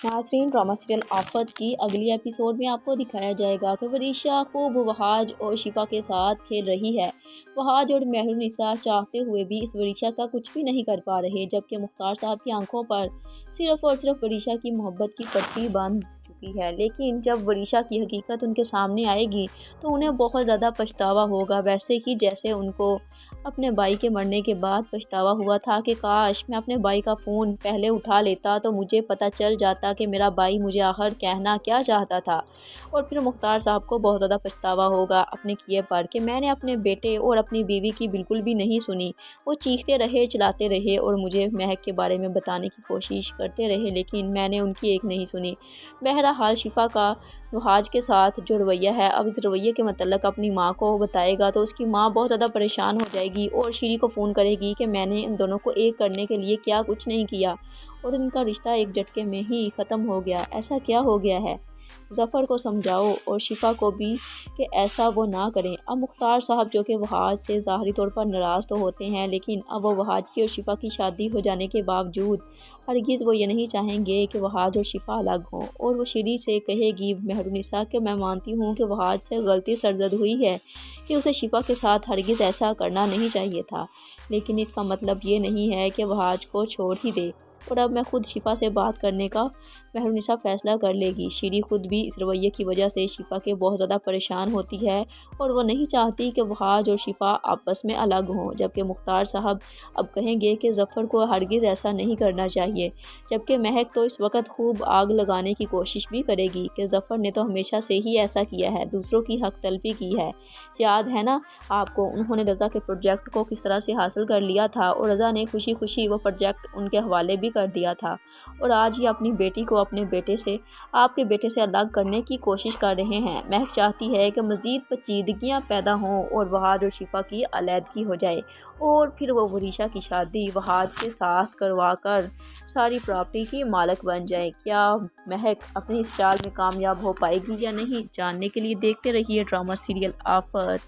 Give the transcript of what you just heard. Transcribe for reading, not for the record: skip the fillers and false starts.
नाज़रीन, drama serial आफत की अगली एपिसोड में आपको दिखाया जाएगा कि वरीशा खूब वहाज और शिफा के साथ खेल रही है। वहाज और मेहरुनिसा चाहते हुए भी इस वरीशा का कुछ भी नहीं कर पा रहे, जबकि मुख्तार साहब की आंखों पर सिर्फ और सिर्फ वरीशा की मोहब्बत की पट्टी बांध चुकी है। लेकिन जब वरीशा की हकीकत उनके सामने आएगी तो उन्हें बहुत ज़्यादा पछतावा होगा, वैसे ही जैसे उनको अपने भाई के मरने के बाद पछतावा हुआ था कि काश मैं अपने भाई का फ़ोन पहले उठा लेता तो मुझे पता चल जाता कि मेरा भाई मुझे आखिर कहना क्या चाहता था। और फिर मुख्तार साहब को बहुत ज़्यादा पछतावा होगा अपने किए पर कि मैंने अपने बेटे और अपनी बीवी की बिल्कुल भी नहीं सुनी। वो चीखते रहे, चिल्लाते रहे और मुझे महक के बारे में बताने की कोशिश करते रहे, लेकिन मैंने उनकी एक नहीं सुनी। बहरहाल शिफा का वहाज के साथ जो रवैया है, अब इस रवैये के मतलब अपनी माँ को बताएगा तो उसकी माँ बहुत ज़्यादा परेशान हो जाएगी और शीरी को फ़ोन करेगी कि मैंने इन दोनों को एक करने के लिए क्या कुछ नहीं किया और इनका रिश्ता एक झटके में ही ख़त्म हो गया। ऐसा क्या हो गया है? ज़फ़र को समझाओ और शिफा को भी कि ऐसा वो ना करें। अब मुख्तार साहब जो कि वहाज से ज़ाहरी तौर पर नाराज़ तो होते हैं, लेकिन अब वो वहाज की और शिफा की शादी हो जाने के बावजूद हरगिज़ वो ये नहीं चाहेंगे कि वहाज और शिफा अलग हों। और वो शीरी से कहेगी मेहरुनिसा कि मैं मानती हूँ कि वहाज से गलती सरजद हुई है कि उसे शिफा के साथ हरगिज़ ऐसा करना नहीं चाहिए था, लेकिन इसका मतलब ये नहीं है कि वहाज को छोड़ ही दे। और अब मैं खुद शिफा से बात करने का मेहरुनिसा फ़ैसला कर लेगी। शीरी खुद भी इस रवैये की वजह से शिफा के बहुत ज़्यादा परेशान होती है और वो नहीं चाहती कि वहाज और शिफा आपस में अलग हों, जबकि मुख्तार साहब अब कहेंगे कि ज़फ़र को हरगिज़ ऐसा नहीं करना चाहिए। जबकि महक तो इस वक्त खूब आग लगाने की कोशिश भी करेगी कि ज़फ़र ने तो हमेशा से ही ऐसा किया है, दूसरों की हक तलफी की है। याद है ना आपको, उन्होंने रज़ा के प्रोजेक्ट को किस तरह से हासिल कर लिया था और रज़ा ने खुशी खुशी वो प्रोजेक्ट उनके हवाले भी कर दिया था। और आज ये अपनी बेटी को अपने बेटे से, आपके बेटे से अलग करने की कोशिश कर रहे हैं। महक चाहती है कि मज़ीद पेचीदगियाँ पैदा हों और वहाज और शिफा की अलहदगी हो जाए और फिर वो वरीशा की शादी वहाज के साथ करवा कर सारी प्रॉपर्टी की मालिक बन जाए। क्या महक अपनी इस चाल में कामयाब हो पाएगी या नहीं, जानने के लिए देखते रहिए ड्रामा सीरियल आफत।